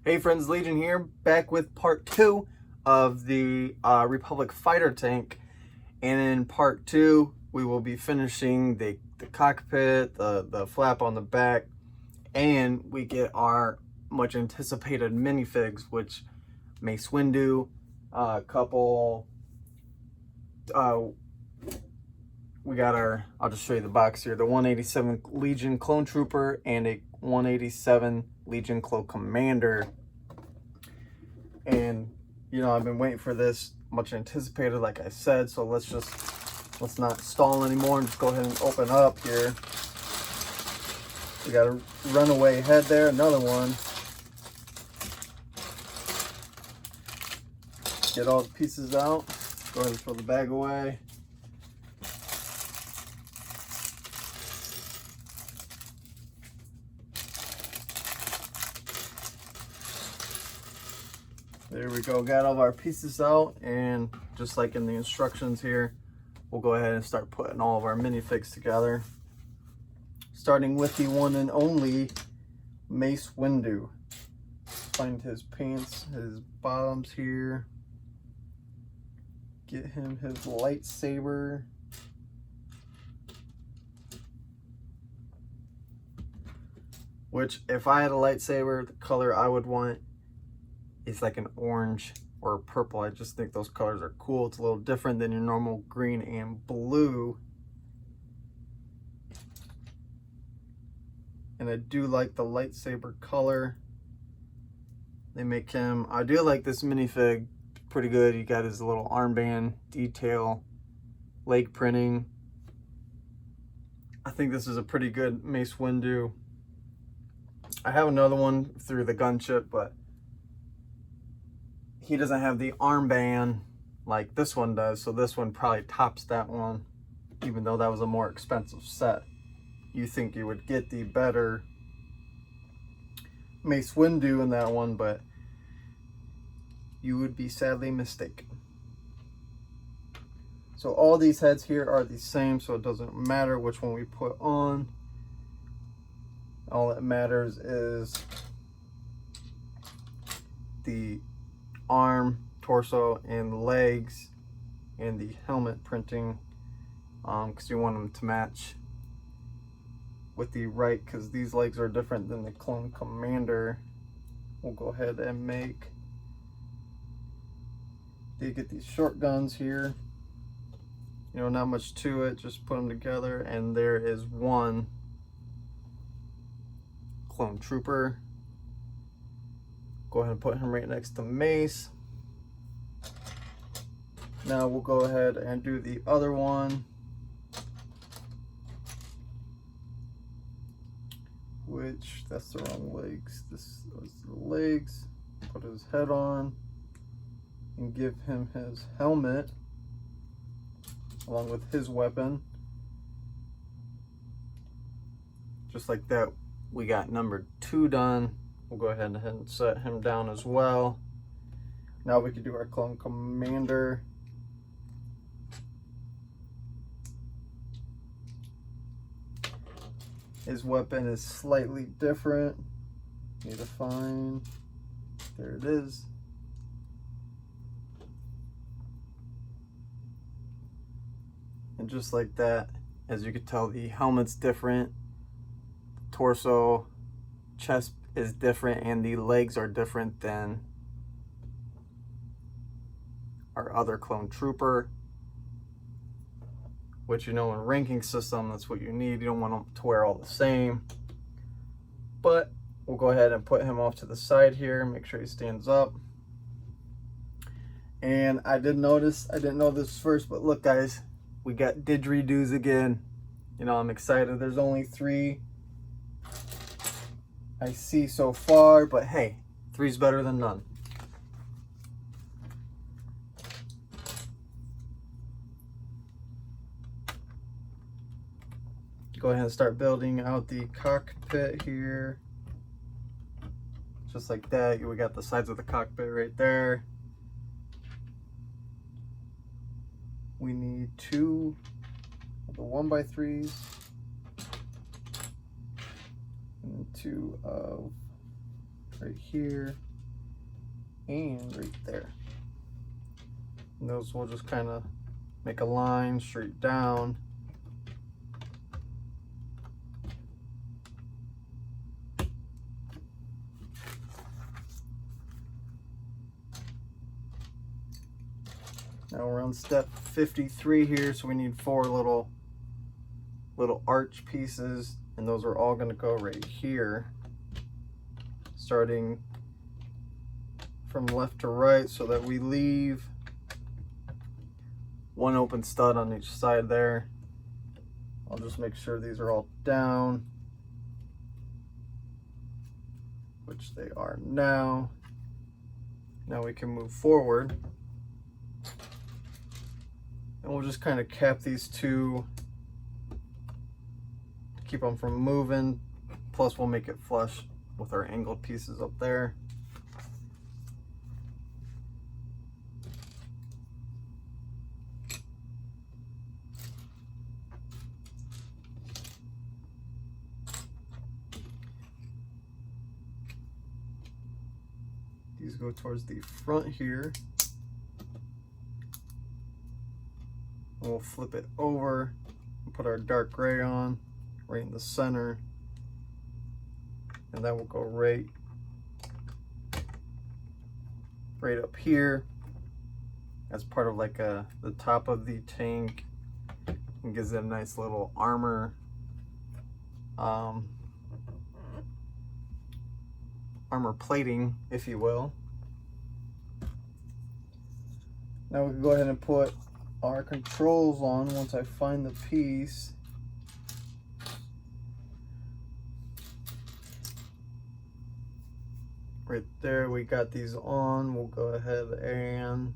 Hey friends, Legion here, back with part 2 of the Republic fighter tank. And in part 2, we will be finishing the cockpit, the flap on the back, and we get our much anticipated minifigs, which Mace Windu, a couple, we got our, I'll just show you the box here, the 187 Legion Clone Trooper and a 187 Legion Clone Commander. And you know, I've been waiting for this, much anticipated, like I said. So let's not stall anymore and just go ahead and open up here. We got a runaway head there, another one. Get all the pieces out. Go ahead and throw the bag away. There we go, got all of our pieces out, and just like in the instructions here, we'll go ahead and start putting all of our minifigs together. Starting with the one and only Mace Windu. Find his pants, his bottoms here. Get him his lightsaber. Which, if I had a lightsaber, the color I would want is like an orange or a purple. I just think those colors are cool. It's a little different than your normal green and blue. And I do like the lightsaber color. They make him, I do like this minifig, pretty good. He got his little armband detail, leg printing. I think this is a pretty good Mace Windu. I have another one through the gunship, but he doesn't have the armband like this one does, so this one probably tops that one, even though that was a more expensive set. You think you would get the better Mace Windu in that one, but you would be sadly mistaken. So all these heads here are the same, so it doesn't matter which one we put on. All that matters is the arm, torso, and legs, and the helmet printing, because you want them to match with the right, because these legs are different than the Clone Commander. We'll go ahead and make, you get these short guns here, you know, not much to it, just put them together, and there is one Clone Trooper. Go ahead and put him right next to Mace. Now we'll go ahead and do the other one, which, that's the wrong legs. This was the legs. Put his head on and give him his helmet along with his weapon. Just like that, we got number 2 done. We'll go ahead and set him down as well. Now we can do our Clone Commander. His weapon is slightly different. Need to find, there it is. And just like that, as you can tell, the helmet's different. Torso, chest is different, and the legs are different than our other Clone Trooper, which, you know, in ranking system, that's what you need. You don't want them to wear all the same. But we'll go ahead and put him off to the side here, make sure he stands up. And I did notice, I didn't know this first, but look guys, we got didgeridoos again. You know, I'm excited. There's only 3 I see so far, but hey, 3's better than none. Go ahead and start building out the cockpit here. Just like that, we got the sides of the cockpit right there. We need 2 of the 1x3s. And 2 of right here. and right there. And those will just kind of make a line straight down. Now we're on step 53 here, so we need 4 little arch pieces, and those are all going to go right here, starting from left to right, so that we leave 1 open stud on each side there. I'll just make sure these are all down, which they are now. Now we can move forward, and we'll just kind of cap these 2 to keep them from moving. Plus we'll make it flush with our angled pieces up there. These go towards the front here. And we'll flip it over and put our dark gray on right in the center. And that will go right up here as part of like the top of the tank, and gives it a nice little armor plating, if you will. Now we can go ahead and put our controls on once I find the piece. Right there, we got these on. We'll go ahead and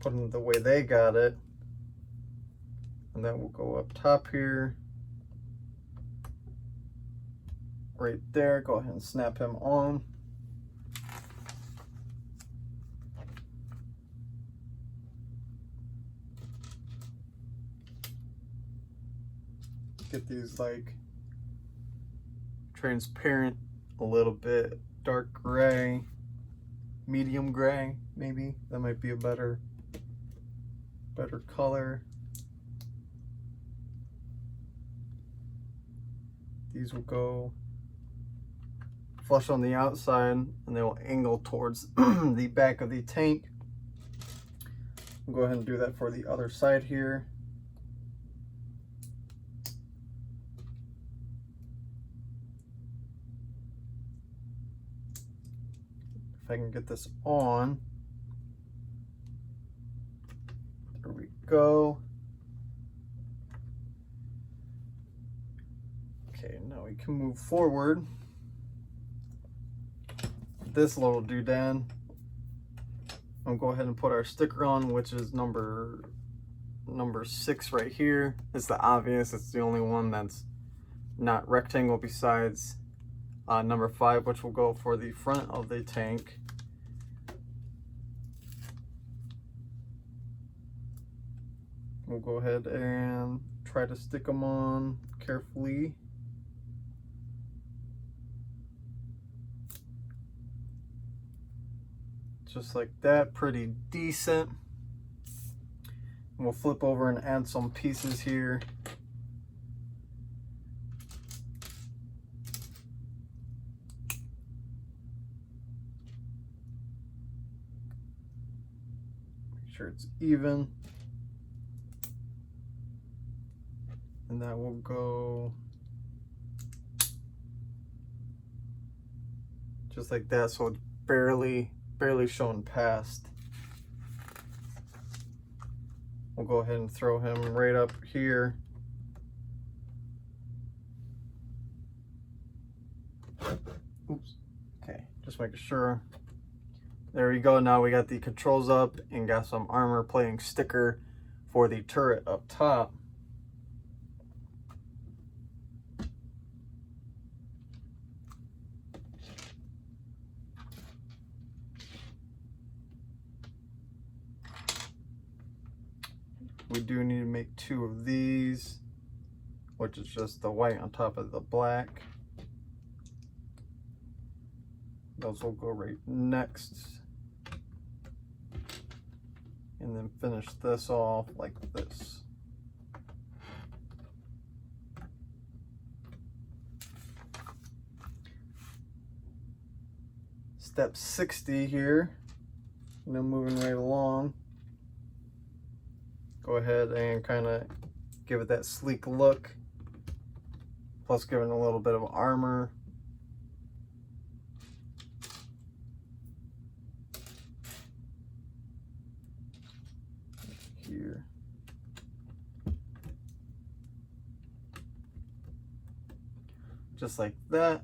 put them the way they got it. And then we'll go up top here. Right there, go ahead and snap him on. Get these like transparent, a little bit dark gray, medium gray, maybe. That might be a better color. These will go flush on the outside, and they will angle towards the back of the tank. We'll go ahead and do that for the other side here. If I can get this on. There we go. Okay, now we can move forward. This little doodad, I'll go ahead and put our sticker on, which is number 6 right here. It's the obvious, it's the only one that's not rectangle, besides number 5, which will go for the front of the tank. We'll go ahead and try to stick them on carefully. Just like that, pretty decent. And we'll flip over and add some pieces here. Make sure it's even. And that will go just like that, so it's barely showing past. We'll go ahead and throw him right up here. Oops. Okay, just making sure. There we go. Now we got the controls up and got some armor plating sticker for the turret up top. We do need to make 2 of these, which is just the white on top of the black. Those will go right next. And then finish this off like this. Step 60 here, moving right along. Go ahead and kind of give it that sleek look, plus giving a little bit of armor. Here. Just like that.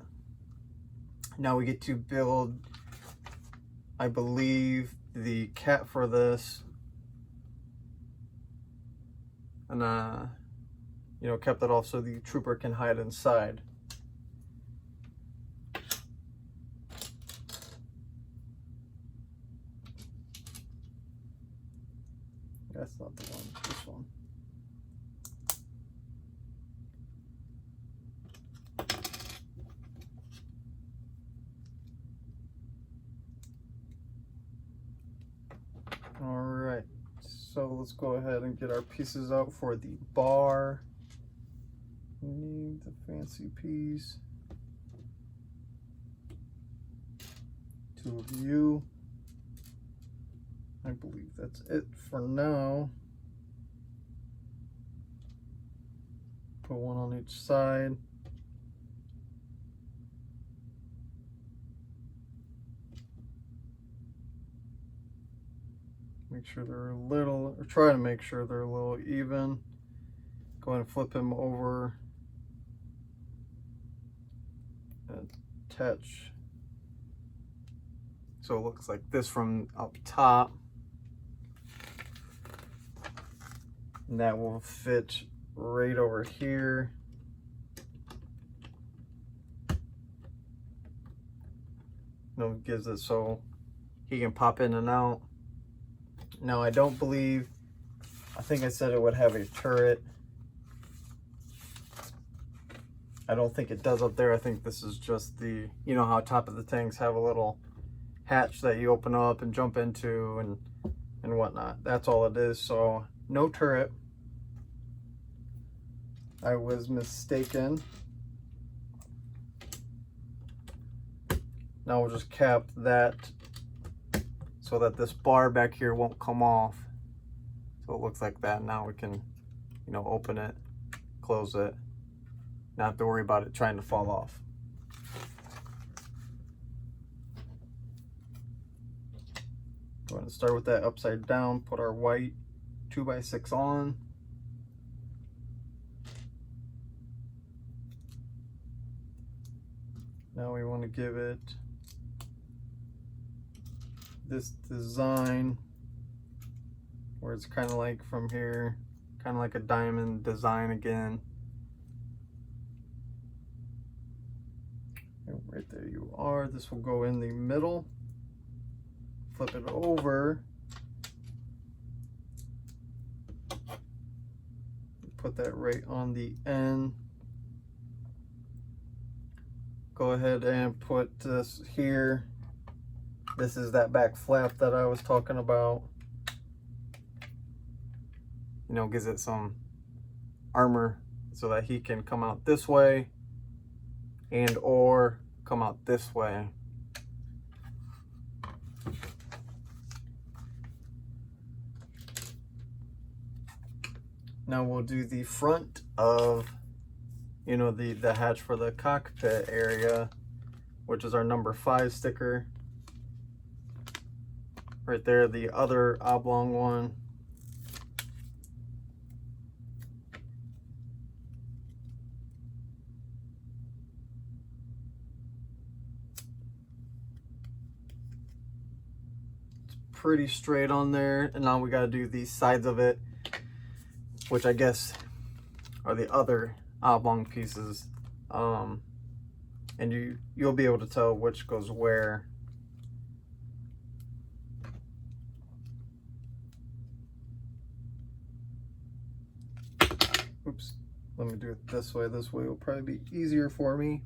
Now we get to build, I believe, the cat for this. And kept it off so the trooper can hide inside. That's not the one, this one. All right, so let's go ahead and get our pieces out for the bar. We need the fancy piece. 2 of you. I believe that's it for now. Put one on each side. Make sure they're a little, or try to make sure they're a little even. Go ahead and flip him over. And attach. So it looks like this from up top. And that will fit right over here. Gives it so he can pop in and out. Now I don't believe, I think I said it would have a turret. I don't think it does up there. I think this is just the, how top of the tanks have a little hatch that you open up and jump into and whatnot. That's all it is. So no turret. I was mistaken. Now we'll just cap that so that this bar back here won't come off. So it looks like that. Now we can, open it, close it, not have to worry about it trying to fall off. Go ahead and start with that upside down, put our white 2x6 on. Now we want to give it this design where it's kind of like from here, kind of like a diamond design again. And right there you are. This will go in the middle. Flip it over. Put that right on the end. Go ahead and put this here. This is that back flap that I was talking about. Gives it some armor so that he can come out this way and or come out this way. Now we'll do the front of, the hatch for the cockpit area, which is our number 5 sticker. Right there, the other oblong one. It's pretty straight on there, and now we got to do the sides of it, which I guess are the other oblong pieces. And you'll be able to tell which goes where. Oops, let me do it this way. This way will probably be easier for me.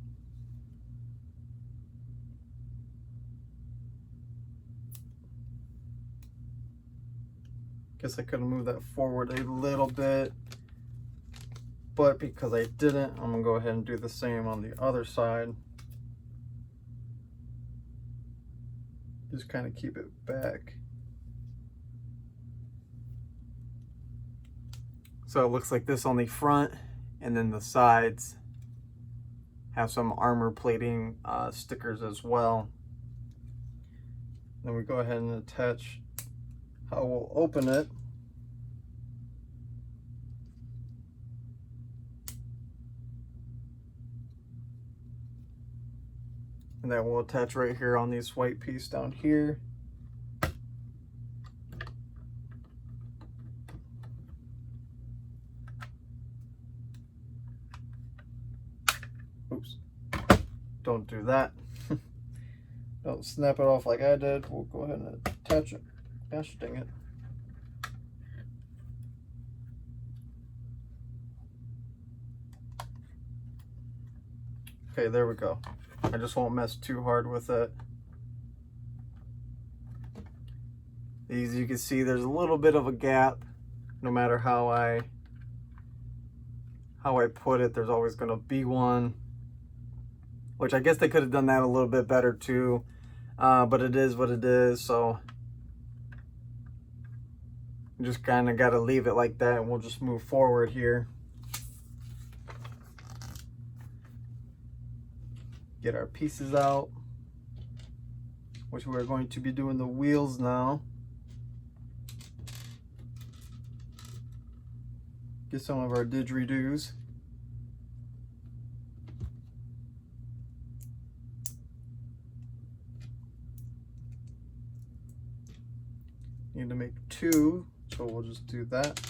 Guess I could have moved that forward a little bit, but because I didn't, I'm gonna go ahead and do the same on the other side. Just kind of keep it back. So it looks like this on the front, and then the sides have some armor plating stickers as well. Then we go ahead and attach how we'll open it. And that will attach right here on this white piece down here. Oops, don't do that. Don't snap it off like I did. We'll go ahead and attach it. Gosh dang it. Okay, there we go. I just won't mess too hard with it. As you can see, there's a little bit of a gap. No matter how I put it, there's always going to be one. Which I guess they could have done that a little bit better too. But it is what it is, so you just kind of got to leave it like that, and we'll just move forward here. Get our pieces out, which we're going to be doing the wheels now. Get some of our didgeridoos. Need to make 2, so we'll just do that.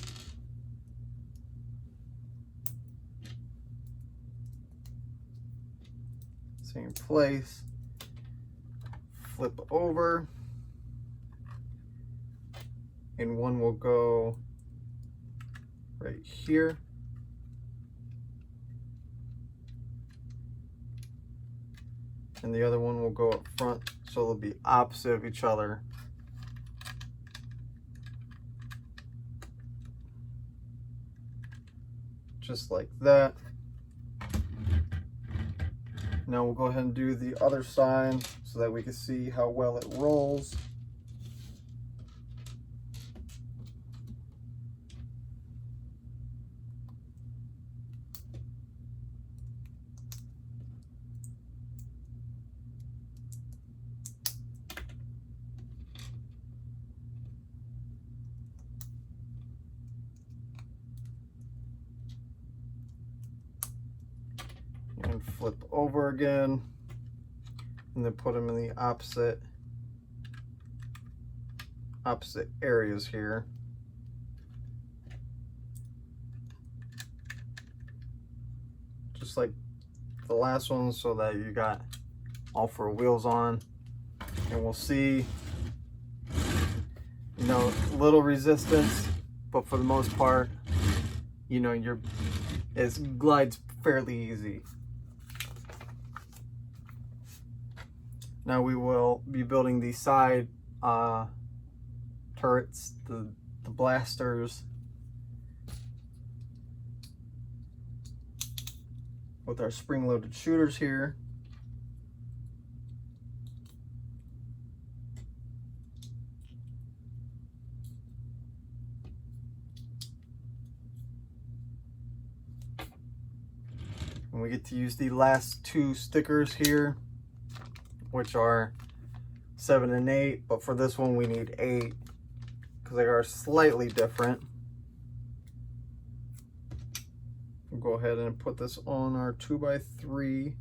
Same place, flip over, and one will go right here. And the other one will go up front, so they'll be opposite of each other. Just like that. Now we'll go ahead and do the other side so that we can see how well it rolls. And flip over again, and then put them in the opposite areas here. Just like the last one, so that you got all 4 wheels on. And we'll see, you know, little resistance, but for the most part, you know, it glides fairly easy. Now we will be building the side turrets, the blasters, with our spring-loaded shooters here. And we get to use the last 2 stickers here, which are 7 and 8, but for this one we need 8 because they are slightly different. We'll go ahead and put this on our 2x3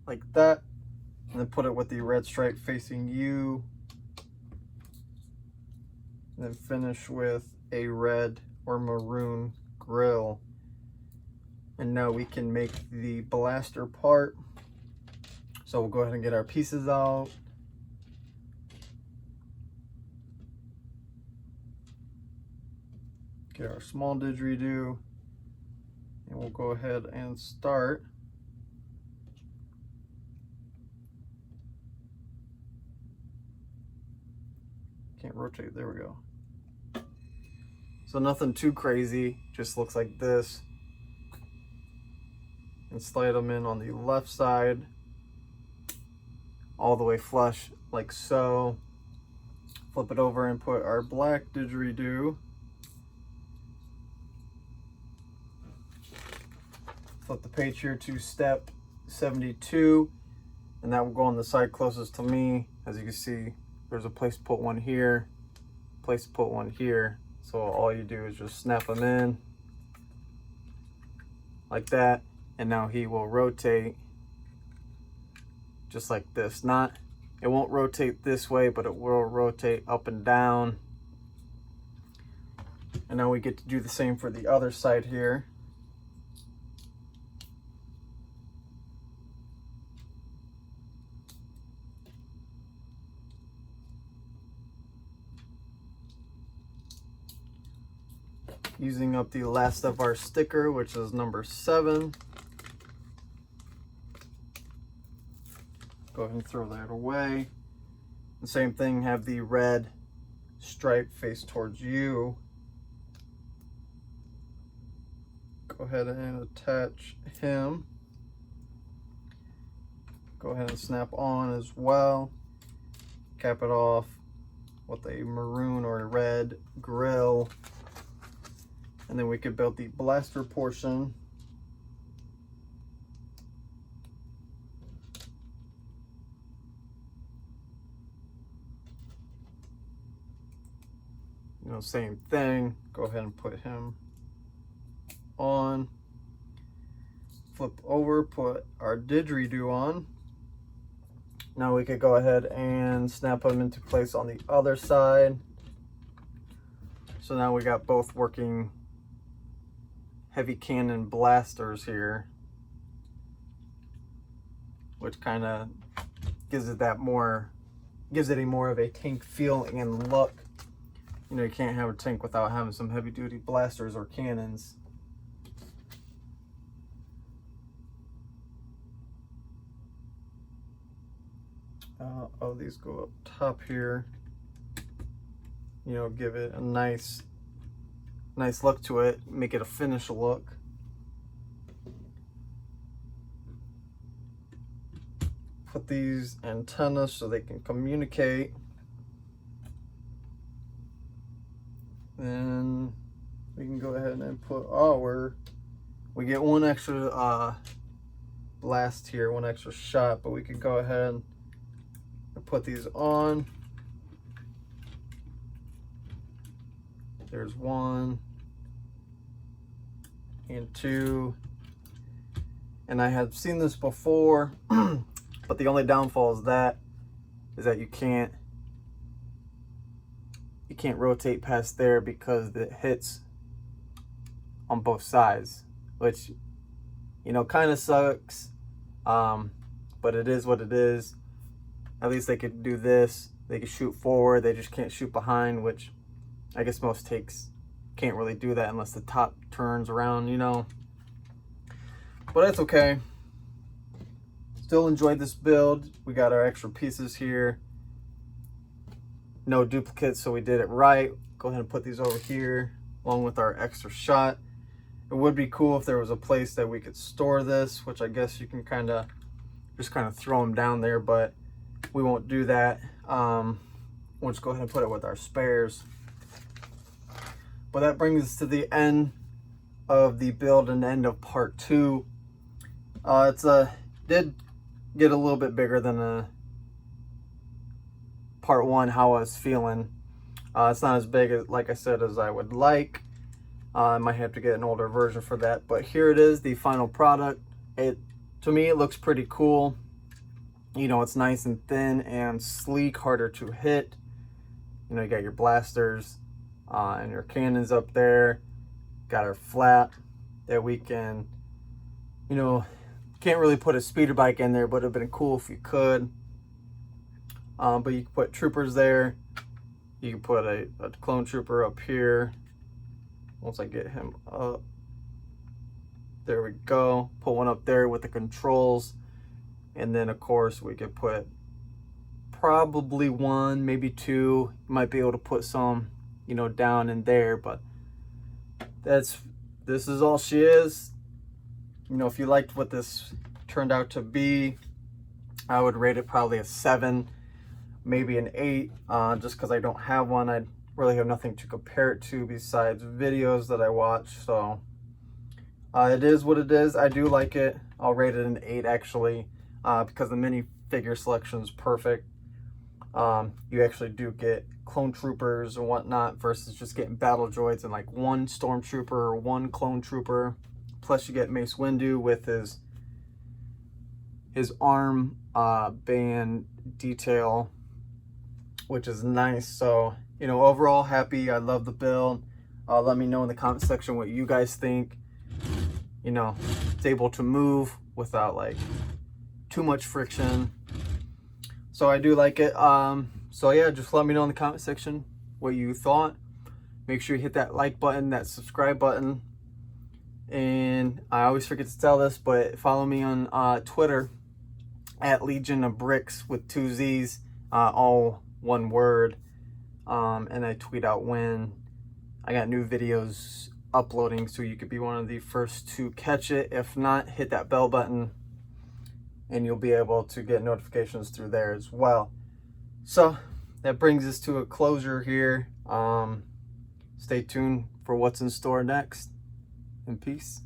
like that, and then put it with the red stripe facing you, and then finish with a red or maroon grill. And now we can make the blaster part. So we'll go ahead and get our pieces out. Get our small didgeridoo, and we'll go ahead and start. rotate. There we go. So nothing too crazy, just looks like this. And slide them in on the left side, all the way flush, like so. Flip it over and put our black didgeridoo. Flip the page here to step 72, and that will go on the side closest to me. As you can see, there's a place to put one here, place to put one here. So all you do is just snap them in like that, and now he will rotate just like this. It won't rotate this way, but it will rotate up and down. And now we get to do the same for the other side here. Using up the last of our sticker, which is number 7. Go ahead and throw that away. The same thing, have the red stripe face towards you. Go ahead and attach him. Go ahead and snap on as well. Cap it off with a maroon or a red grill. And then we could build the blaster portion. You know, same thing. Go ahead and put him on. Flip over, put our didgeridoo on. Now we could go ahead and snap them into place on the other side. So now we got both working heavy cannon blasters here, which kind of gives it a more of a tank feel and look. You know, you can't have a tank without having some heavy duty blasters or cannons. These go up top here. You know, give it a nice look to it, make it a finished look. Put these antennas so they can communicate. Then we can go ahead and put we get one extra blast here, one extra shot, but we can go ahead and put these on. There's 1 and 2, and I have seen this before, but the only downfall is that you can't rotate past there because it hits on both sides, which, you know, kind of sucks, but it is what it is. At least they could do this. They could shoot forward. They just can't shoot behind, which I guess most takes can't really do that unless the top turns around, you know. But that's okay. Still enjoyed this build. We got our extra pieces here. No duplicates, so we did it right. Go ahead and put these over here along with our extra shot. It would be cool if there was a place that we could store this, which I guess you can just kind of throw them down there, but we won't do that. We'll just go ahead and put it with our spares. But that brings us to the end of the build and end of part 2. Did get a little bit bigger than part 1, how I was feeling. It's not as big as, like I said, as I would like. I might have to get an older version for that, but here it is, the final product. To me, it looks pretty cool. You know, it's nice and thin and sleek, harder to hit. You know, you got your blasters and your cannons up there. Got our flap that we can, you know, can't really put a speeder bike in there, but it'd been cool if you could. But you can put troopers there. You can put a clone trooper up here. Once I get him up, there we go. Put one up there with the controls. And then of course we could put probably one, maybe two. You might be able to put some, you know, down in there, but this is all she is. You know, if you liked what this turned out to be, I would rate it probably a 7, maybe an 8, just because I don't have one. I really have nothing to compare it to besides videos that I watch. So it is what it is. I do like it. I'll rate it an 8 actually, because the minifigure selection is perfect. You actually do get clone troopers and whatnot versus just getting battle droids and like one stormtrooper or one clone trooper. Plus you get Mace Windu with his arm band detail, which is nice. So, you know, overall happy. I love the build. Let me know in the comment section what you guys think. You know, it's able to move without like too much friction. So I do like it. So yeah, just let me know in the comment section what you thought. Make sure you hit that like button, that subscribe button. And I always forget to tell this, but follow me on Twitter at Legion of Bricks with 2 Z's, all one word. And I tweet out when I got new videos uploading, so you could be one of the first to catch it. If not, hit that bell button and you'll be able to get notifications through there as well. So that brings us to a closure here. Stay tuned for what's in store next, and peace.